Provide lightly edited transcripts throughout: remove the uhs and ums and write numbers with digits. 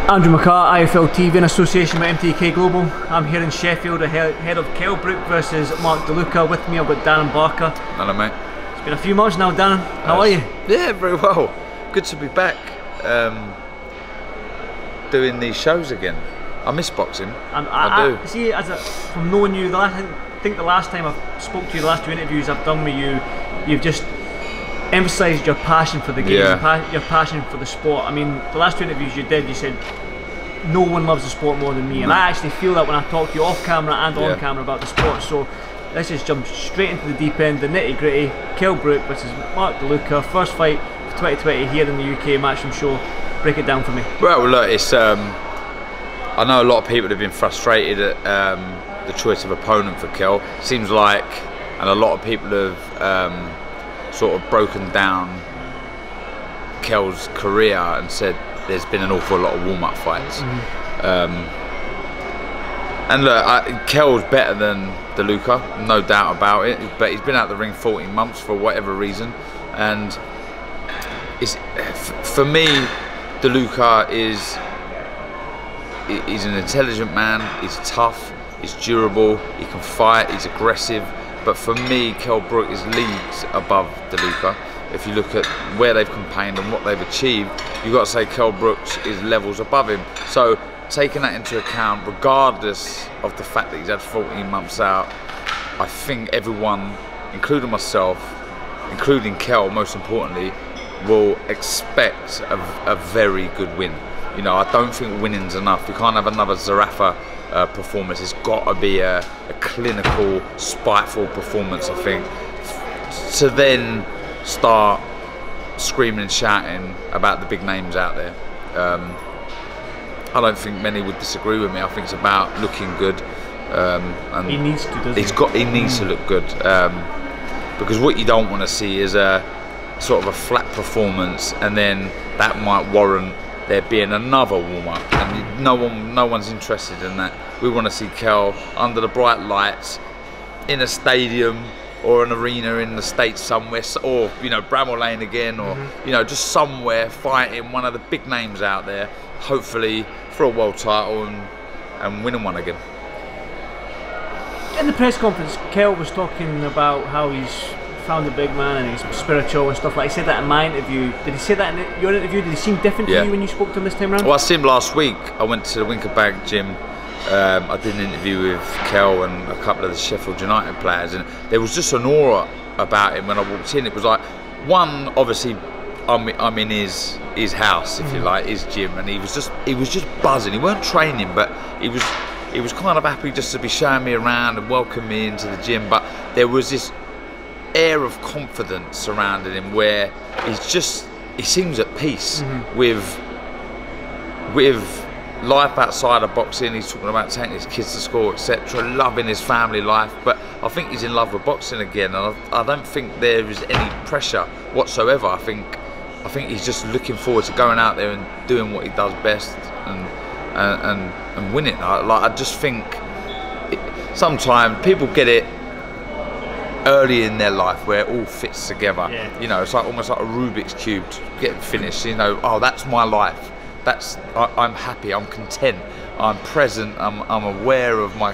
Andrew McCART, IFL TV in association with MTK Global. I'm here in Sheffield ahead of KELL BROOK versus Mark DeLuca. With me I've got Darren Barker. Hello mate. It's been a few months now, Darren. How are you? Yeah, very well. Good to be back doing these shows again. I miss boxing. And I do. See, from knowing you, I think the last time I spoke to you, the last two interviews I've done with you, you've just emphasised your passion for the game, your passion for the sport. I mean, the last two interviews you did, you said no one loves the sport more than me, and I actually feel that when I talk to you off camera and on camera about the sport. So let's just jump straight into the deep end, the nitty gritty. KELL BROOK versus Mark DeLuca, first fight of 2020 here in the UK, Matchroom Show. Break it down for me. Well, look, it's I know a lot of people have been frustrated at the choice of opponent for KELL. Seems like, and a lot of people have sort of broken down KELL's career and said there's been an awful lot of warm-up fights. And look, KELL's better than DeLuca, no doubt about it, but he's been out the ring 14 months for whatever reason, and for me, DeLuca is an intelligent man, he's tough, he's durable, he can fight, he's aggressive. But for me, KELL BROOK is leagues above DeLuca. If you look at where they've campaigned and what they've achieved, you've got to say KELL BROOK is levels above him. So taking that into account, regardless of the fact that he's had 14 months out, I think everyone, including myself, including KELL most importantly, will expect a very good win. You know, I don't think winning's enough. You can't have another Zarafa performance. It's got to be a clinical, spiteful performance, I think, to then start screaming and shouting about the big names out there. I don't think many would disagree with me. I think it's about looking good. And he needs to, doesn't he? He needs to look good, because what you don't want to see is a sort of a flat performance, and then that might warrant there being another warm-up, and no one's interested in that. We want to see KELL under the bright lights in a stadium or an arena in the States somewhere, or you know, Bramall Lane again, or you know, just somewhere fighting one of the big names out there, hopefully for a world title and winning one again. In the press conference, KELL was talking about how he's found the big man and he's spiritual and stuff like that. He said that in my interview. Did he say that in your interview? Did he seem different to you when you spoke to him this time around? Well, I seen him last week. I went to the Winkerbag gym. I did an interview with KELL and a couple of the Sheffield United players, and there was just an aura about him when I walked in. It was like, one, obviously I'm in his house, if you like, his gym, and he was just buzzing. He weren't training, but he was kind of happy just to be showing me around and welcoming me into the gym. But there was this air of confidence surrounding him where he seems at peace with life outside of boxing. He's talking about taking his kids to school, etc., loving his family life, but I think he's in love with boxing again, and I don't think there is any pressure whatsoever. I think he's just looking forward to going out there and doing what he does best and winning. I just think sometimes people get it early in their life where it all fits together. You know, it's like almost like a Rubik's cube getting finished. You know, oh, that's my life. I'm happy. I'm content. I'm present. I'm aware of my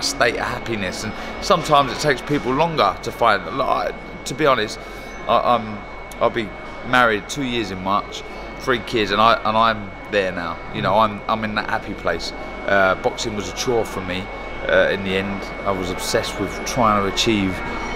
state of happiness. And sometimes it takes people longer to find. Like, to be honest, I'll be married 2 years in March, 3 kids, and I'm there now. You know, I'm in that happy place. Boxing was a chore for me. In the end, I was obsessed with trying to achieve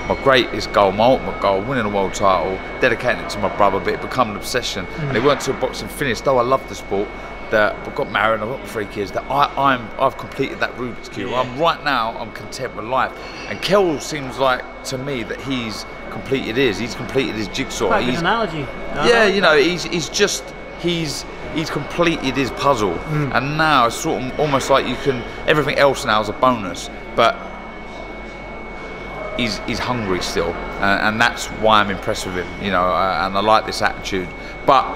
my greatest goal, my ultimate goal, winning a world title, dedicating it to my brother, but it became an obsession. And it weren't until boxing finished, though I loved the sport, that I got married, I've got 3 kids, that I've completed that Rubik's Cube. Right now, I'm content with life. And KELL seems like, to me, that he's completed his jigsaw. Quite a good analogy. Yeah, you know, he's completed his puzzle, and now it's sort of almost like everything else now is a bonus, but he's hungry still, and that's why I'm impressed with him, you know, and I like this attitude. But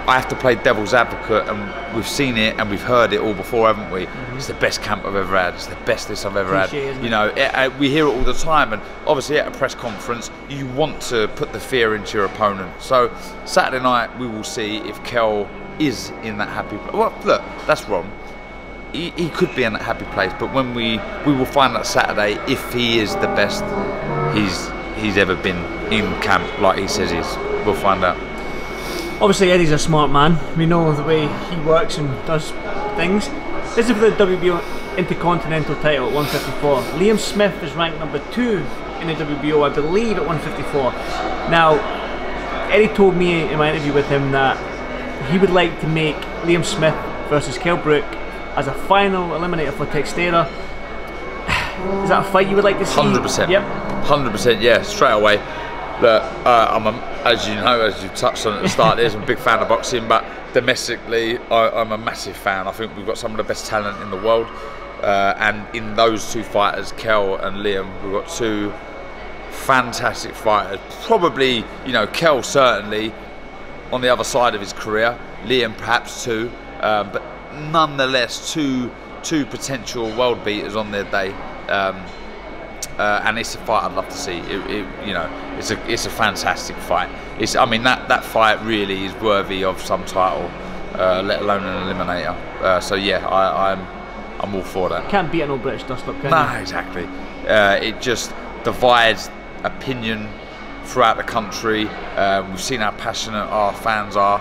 I have to play devil's advocate, and we've seen it and we've heard it all before, haven't we? It's the best camp I've ever had. It's the best this I've ever had. You know, we hear it all the time, and obviously at a press conference, you want to put the fear into your opponent. So Saturday night, we will see if KELL is in that happy place. Well, look, that's wrong. He could be in that happy place, but when we will find out Saturday if he is the best he's ever been in camp, like he says he is. We'll find out. Obviously, Eddie's a smart man. We know the way he works and does things. This is for the WBO Intercontinental title at 154. Liam Smith is ranked number 2 in the WBO, I believe, at 154. Now, Eddie told me in my interview with him that he would like to make Liam Smith versus KELL BROOK as a final eliminator for Textera. Is that a fight you would like to see? 100%. Yep. 100%, yeah, straight away. Look, as you know, as you touched on at the start, I'm a big fan of boxing, but domestically, I'm a massive fan. I think we've got some of the best talent in the world, and in those two fighters, KELL and Liam, we've got two fantastic fighters. Probably, you know, KELL certainly on the other side of his career, Liam perhaps too, but nonetheless, two potential world beaters on their day. And it's a fight I'd love to see. You know, it's a fantastic fight. I mean, that fight really is worthy of some title, let alone an eliminator. So yeah, I'm all for that. Can't beat an old British dust-up, can you? No, exactly. It just divides opinion throughout the country. We've seen how passionate our fans are.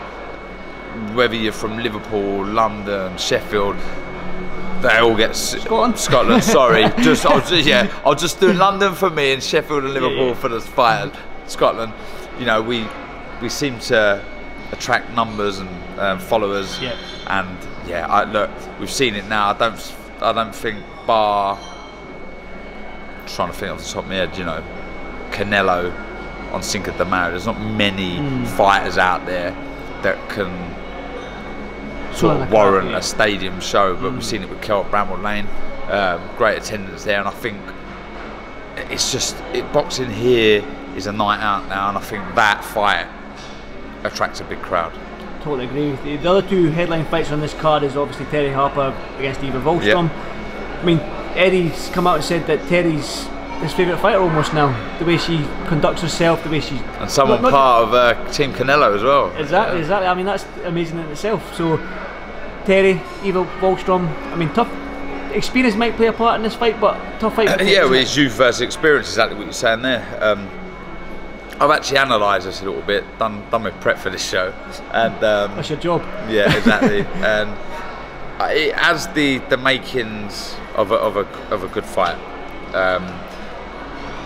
Whether you're from Liverpool, London, Sheffield, they all get Scotland. Sorry, I was just doing London for me and Sheffield and Liverpool for the fight. Scotland, you know, we seem to attract numbers and followers. Yeah. And yeah, look, we've seen it now. I don't think bar. I'm trying to think off the top of my head, you know, Canelo on Cinco de Mayo. There's not many fighters out there that can sort of warrant a stadium show, but we've seen it with KELL at Bramwell Lane. Great attendance there, and I think it's just boxing here is a night out now, and I think that fight attracts a big crowd. Totally agree with you. The other two headline fights on this card is obviously Terry Harper against Eva Wallstrom. I mean, Eddie's come out and said that Terry's his favourite fighter almost now. The way she conducts herself, the way she... And someone part of Team Canelo as well. Exactly. I mean, that's amazing in itself. So, Terry, Eva Wallstrom, I mean, tough experience might play a part in this fight, but tough fight. Yeah, well, it's youth versus experience, exactly what you're saying there. I've actually analysed this a little bit, done my prep for this show, and that's your job. Yeah, exactly. And it has the makings of a good fight.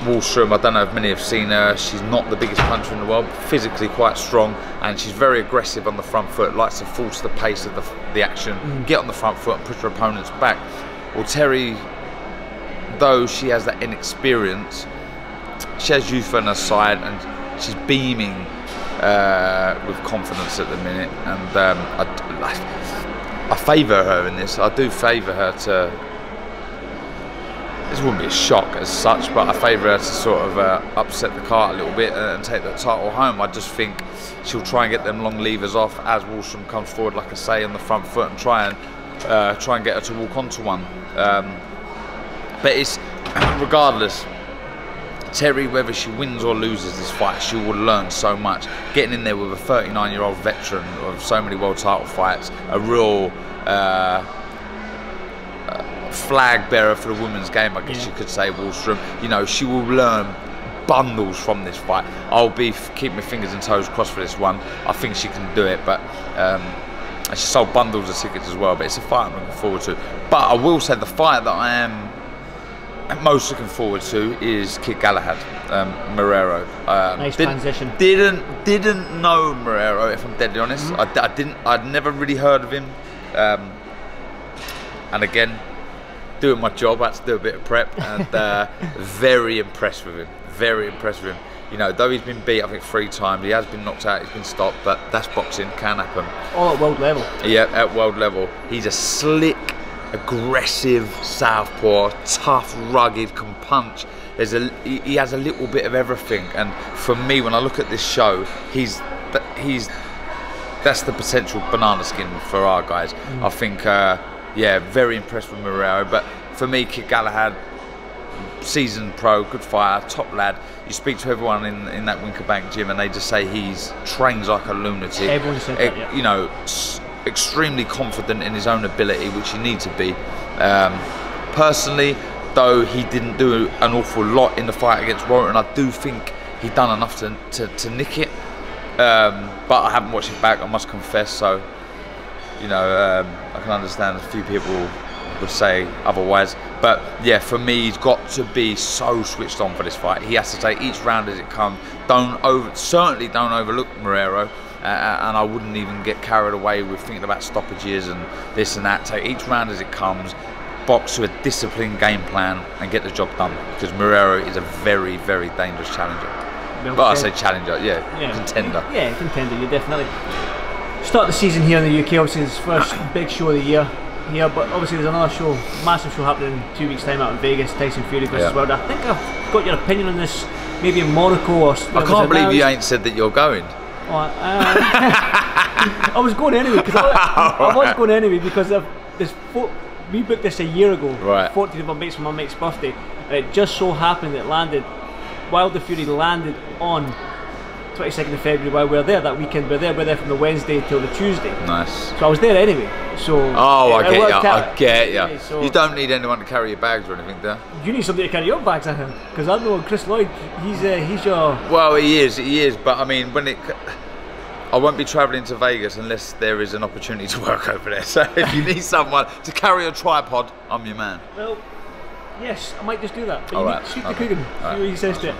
Wallstrom, I don't know if many have seen her, she's not the biggest puncher in the world, physically quite strong, and she's very aggressive on the front foot, likes to force the pace of the action, get on the front foot and push her opponents back. Well, Terry, though she has that inexperience, she has youth on her side, and she's beaming with confidence at the minute, and I favour her in this. I do favour her to... This wouldn't be a shock as such, but I favour her to sort of upset the cart a little bit and take that title home. I just think she'll try and get them long levers off as Wallstrom comes forward, like I say, on the front foot, and try and get her to walk onto one. But it's regardless. Terry, whether she wins or loses this fight, she will learn so much. Getting in there with a 39-year-old veteran of so many world title fights, a real flag bearer for the women's game, I guess you could say, Wallstrom. You know, she will learn bundles from this fight. I'll keep my fingers and toes crossed for this one. I think she can do it, but and she sold bundles of tickets as well. But it's a fight I'm looking forward to. But I will say the fight that I am most looking forward to is Kid Galahad, Marrero. Nice transition. Didn't know Marrero, if I'm deadly honest. I'd never really heard of him. And again, doing my job, I had to do a bit of prep, and very impressed with him. Very impressed with him. You know, though he's been beat, I think 3 times, he has been knocked out, he's been stopped, but that's boxing, can happen. All at world level. Yeah, at world level. He's a slick, aggressive southpaw, tough, rugged, can punch. He has a little bit of everything, and for me, when I look at this show, he's that's the potential banana skin for our guys. I think, yeah, very impressed with Marrero. But for me, Kid Galahad, seasoned pro, good fighter, top lad. You speak to everyone in that Winkerbank gym and they just say he's trains like a lunatic. Everyone said that, yeah. You know, extremely confident in his own ability, which you need to be. Personally, though he didn't do an awful lot in the fight against Warrington, I do think he done enough to nick it. But I haven't watched it back, I must confess, so you know, I can understand a few people would say otherwise. But yeah, for me, he's got to be so switched on for this fight. He has to take each round as it comes. Certainly don't overlook Marrero, and I wouldn't even get carried away with thinking about stoppages and this and that. Take each round as it comes, box to a disciplined game plan and get the job done, because Marrero is a very, very dangerous challenger. But I say challenger, yeah, contender. Yeah, contender, you definitely. Start the season here in the UK, obviously it's the first big show of the year here, but obviously there's another show, massive show happening in 2 weeks time out in Vegas, Tyson Fury versus Wilder. I think I've got your opinion on this, maybe in Monaco or... I can't believe you ain't said that you're going. Oh, I was going anyway, because I was going anyway because of this. We booked this a year ago, right. 14th of my mate's birthday, and it just so happened that it landed, Wilder Fury landed on 22nd of February while we were there that weekend. We're there from the Wednesday till the Tuesday. Nice. So I was there anyway. So I get you. Anyway, so you don't need anyone to carry your bags or anything, do you? You need somebody to carry your bags, I think, because I know Chris Lloyd. He's your. Well, he is. But I mean, I won't be travelling to Vegas unless there is an opportunity to work over there. So if you need someone to carry a tripod, I'm your man. Well, yes, I might just do that. But all you right. need to speak to Coogan. See what he says to it.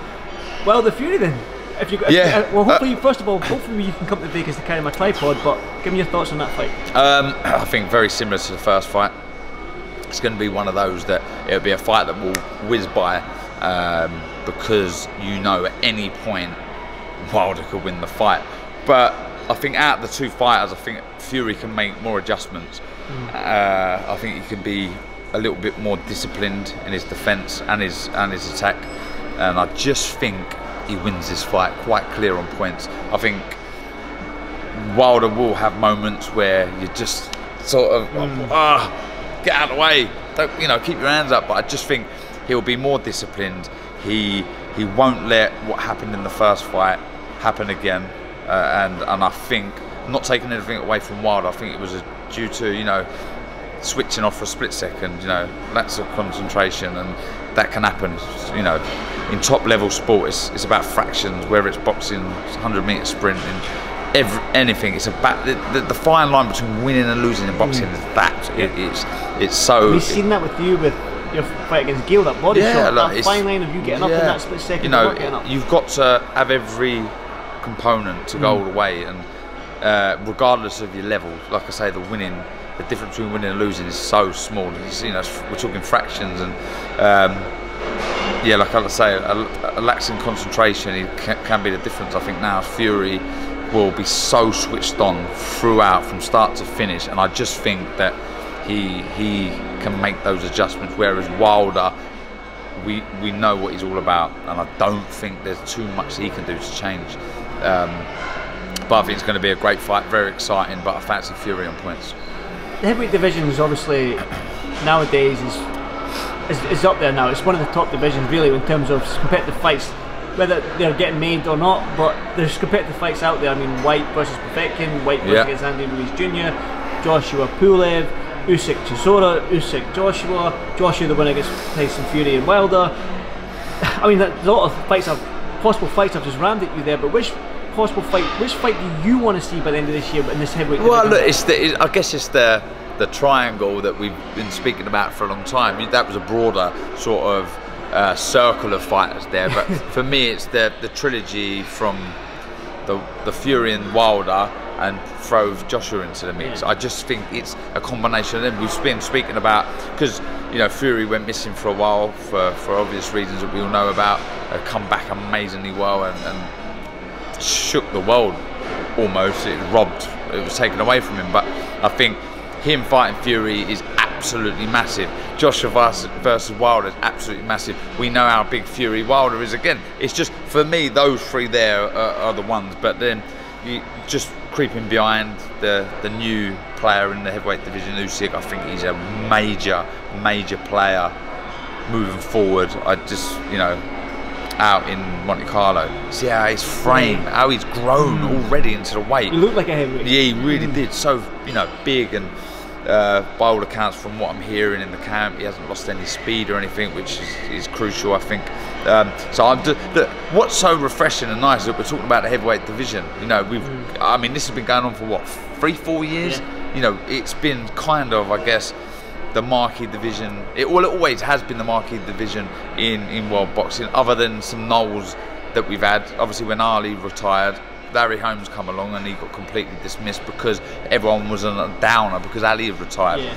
Well, the Fury then. If you, well, hopefully, first of all, hopefully you can come to Vegas to carry my tripod. But give me your thoughts on that fight. I think very similar to the first fight. It's going to be one of those that it'll be a fight that will whiz by, because you know at any point Wilder could win the fight. But I think out of the two fighters, I think Fury can make more adjustments. I think he can be a little bit more disciplined in his defence and his attack, and I just think he wins this fight quite clear on points. I think Wilder will have moments where you just sort of get out of the way, don't, you know, keep your hands up. But I just think he'll be more disciplined. He won't let what happened in the first fight happen again. And I think, not taking anything away from Wilder, I think it was due to, you know, switching off for a split second, you know, lots of concentration, and that can happen, you know. In top level sport, it's about fractions, whether it's boxing, 100-meter sprint, anything. It's about the fine line between winning and losing in boxing is that. It's so. We've seen that with you with your fight against Gale, that body shot, that fine line of you getting up in that split second. You know, you've got to have every component to go all the way, and regardless of your level, like I say, the difference between winning and losing is so small. It's, you know, we're talking fractions, and yeah, like I say, a lax in concentration can be the difference. I think now Fury will be so switched on throughout, from start to finish, and I just think that he can make those adjustments, whereas Wilder, we know what he's all about, and I don't think there's too much he can do to change. But I think it's going to be a great fight, very exciting, but I fancy Fury on points. The heavyweight division is obviously nowadays is up there now. It's one of the top divisions really in terms of competitive fights, whether they're getting made or not, but there's competitive fights out there. I mean, White versus Povetkin, White versus Andy Ruiz Jr., Joshua Pulev, Usyk Chisora, Usyk Joshua the winner against Tyson Fury and Wilder. I mean, there's a lot of possible fights I've just rammed at you there, but which fight do you want to see by the end of this year in this heavyweight division? Well, look, I guess it's the triangle that we've been speaking about for a long time. That was a broader sort of circle of fighters there, but for me it's the trilogy from the Fury and Wilder, and throw Joshua into the mix. I just think it's a combination of them. We've been speaking about, because you know Fury went missing for a while for obvious reasons that we all know about, come back amazingly well and shook the world almost. It was taken away from him, but I think him fighting Fury is absolutely massive. Joshua versus Wilder is absolutely massive. We know how big Fury Wilder is. Again, it's just, for me, those three there are the ones. But then just creeping behind the new player in the heavyweight division, Lucic. I think he's a major player moving forward. I just, you know, out in Monte Carlo, see how his frame, how he's grown already into the weight. He looked like a heavyweight. Yeah, he really did. So, you know, big, and by all accounts, from what I'm hearing in the camp, he hasn't lost any speed or anything, which is crucial, I think. So what's so refreshing and nice is that we're talking about the heavyweight division. You know, I mean, this has been going on for what, 3-4 years? Yeah. You know, it's been kind of, I guess, the marquee division. It always has been the marquee division in world boxing, other than some nulls that we've had. Obviously, when Ali retired, Larry Holmes come along and he got completely dismissed because everyone was on a downer because Ali had retired. Yeah.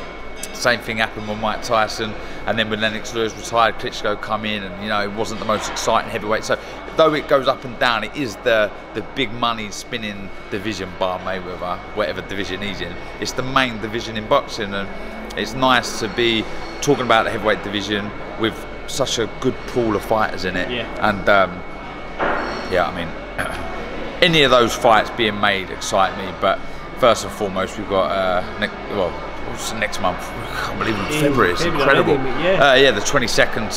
Same thing happened with Mike Tyson, and then when Lennox Lewis retired, Klitschko come in, and you know, it wasn't the most exciting heavyweight. So though it goes up and down, it is the big money spinning division, bar Mayweather, whatever division he's in. It's the main division in boxing, and it's nice to be talking about the heavyweight division with such a good pool of fighters in it. Yeah. And yeah, I mean, any of those fights being made excite me. But first and foremost, we've got next month. I can't believe it's February. It's incredible. Yeah, the 22nd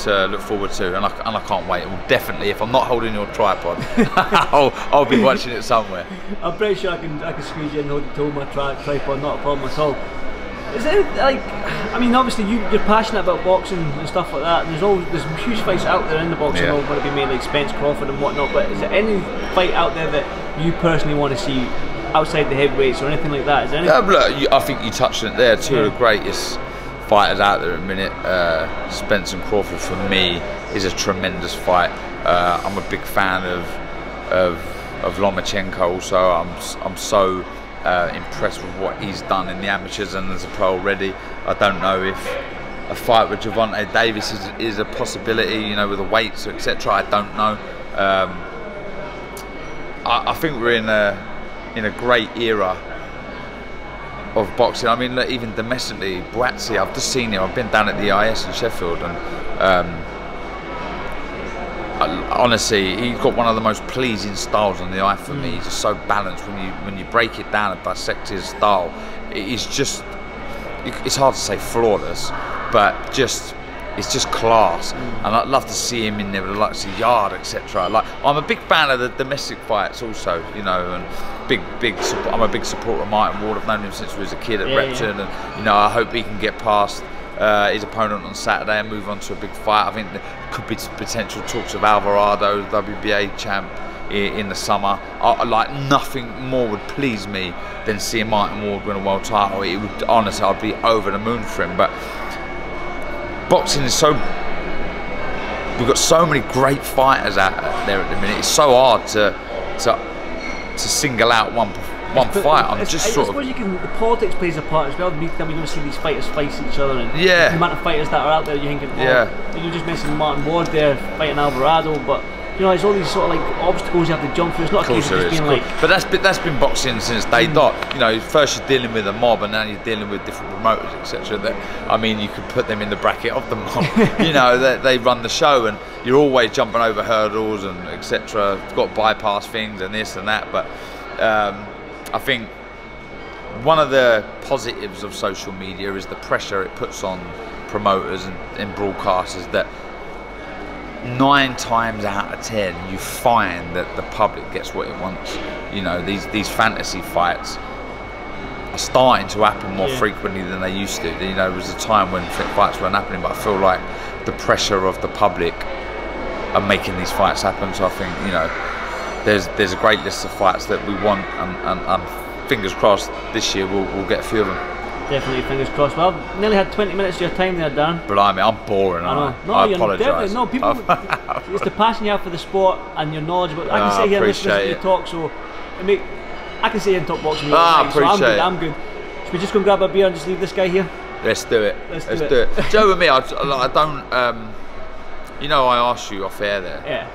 to look forward to, and I can't wait. Well, definitely, if I'm not holding your tripod, I'll be watching it somewhere. I'm pretty sure I can squeeze you in and hold my tripod. Not a problem at all. Is there, like, I mean, obviously you're passionate about boxing and stuff like that, and there's huge fights out there in the boxing world, whether it be made like Spence, Crawford and whatnot, but is there any fight out there that you personally want to see outside the heavyweights or anything like that? Is there anything? Look, I think you touched on it there. Two of the greatest fighters out there at the minute. Spence and Crawford, for me, is a tremendous fight. I'm a big fan of Lomachenko also. I'm so impressed with what he's done in the amateurs and as a pro already. I don't know if a fight with Gervonta Davis is a possibility, you know, with the weights, etc. I don't know. I think we're in a great era of boxing. I mean, look, even domestically, Buatsi, I've just seen him. I've been down at the IS in Sheffield, and honestly, he's got one of the most pleasing styles on the eye for me. He's just so balanced. When you break it down and dissect his style, it's just, it's hard to say flawless, but it's just class. And I'd love to see him in there with the likes of Yard, etc. Like, I'm a big fan of the domestic fights also, you know, and I'm a big supporter of Martin Ward. I've known him since he was a kid at Repton, and you know, I hope he can get past his opponent on Saturday and move on to a big fight. I think there could be potential talks of Alvarado, WBA champ, in the summer. Like, nothing more would please me than seeing Martin Ward win a world title. It would, honestly, I'd be over the moon for him. But boxing is so, we've got so many great fighters out there at the minute. It's so hard to single out one fight. I'm just sort of. I suppose the politics plays a part as well. We're going to see these fighters face each other, and the amount of fighters that are out there. You're thinking, you just mentioned Martin Ward there fighting Alvarado, but you know, it's all these sort of like obstacles you have to jump through. It's not a case of just being like. But that's been boxing since day dot. You know, first you're dealing with a mob, and now you're dealing with different promoters, etc. That, I mean, you could put them in the bracket of the mob. You know, they run the show, and you're always jumping over hurdles and etc. Got to bypass things and this and that, but. I think one of the positives of social media is the pressure it puts on promoters and broadcasters, that 9 times out of 10 you find that the public gets what it wants. You know, these fantasy fights are starting to happen more frequently than they used to. You know, there was a time when fights weren't happening, but I feel like the pressure of the public are making these fights happen. So I think, you know, there's a great list of fights that we want, and fingers crossed this year we'll get a few of them. Definitely, fingers crossed. Well, I've nearly had 20 minutes of your time there, Darren. But I'm boring, aren't I? No, I apologise. No, people, it's the passion you have for the sport and your knowledge. But I can sit here and listen to you talk, so I can sit here and talk boxing. I appreciate it. I'm good. Should we just go and grab a beer and just leave this guy here? Let's do it. Let's do it. Joe and me, I don't. You know, I asked you off air there. Yeah.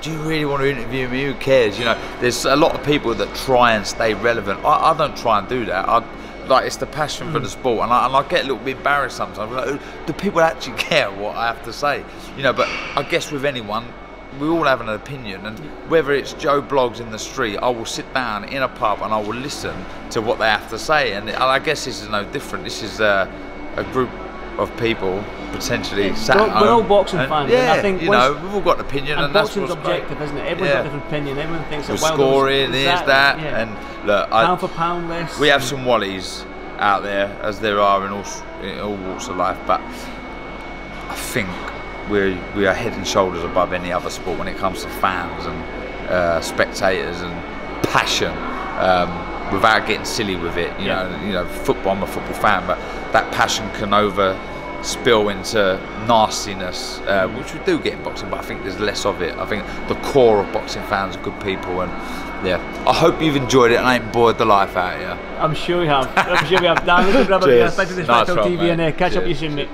Do you really want to interview me? Who cares? You know, there's a lot of people that try and stay relevant. I don't try and do that. Like, it's the passion for the sport, and I get a little bit embarrassed sometimes. Like, do people actually care what I have to say? You know, but I guess with anyone, we all have an opinion, and whether it's Joe Blogs in the street, I will sit down in a pub and I will listen to what they have to say. And I guess this is no different. This is a group of people potentially sat at home. We're all boxing fans. Yeah, I think you know, we've all got an opinion, and that's boxing's what's objective, great. isn't it? Everyone's got a different opinion. Everyone thinks that scoring, there's that, and look, pound for pound list. We have some wallies out there, as there are in all walks of life, but I think we are head and shoulders above any other sport when it comes to fans and spectators and passion. Without getting silly with it, you know, football. I'm a football fan, but that passion can spill into nastiness, which we do get in boxing, but I think there's less of it. I think the core of boxing fans are good people, and yeah, I hope you've enjoyed it and ain't bored the life out of you. I'm sure we have. I'm sure we have. Dan, listen, brother, thanks for this Fight Talk TV, and catch up with you soon, mate.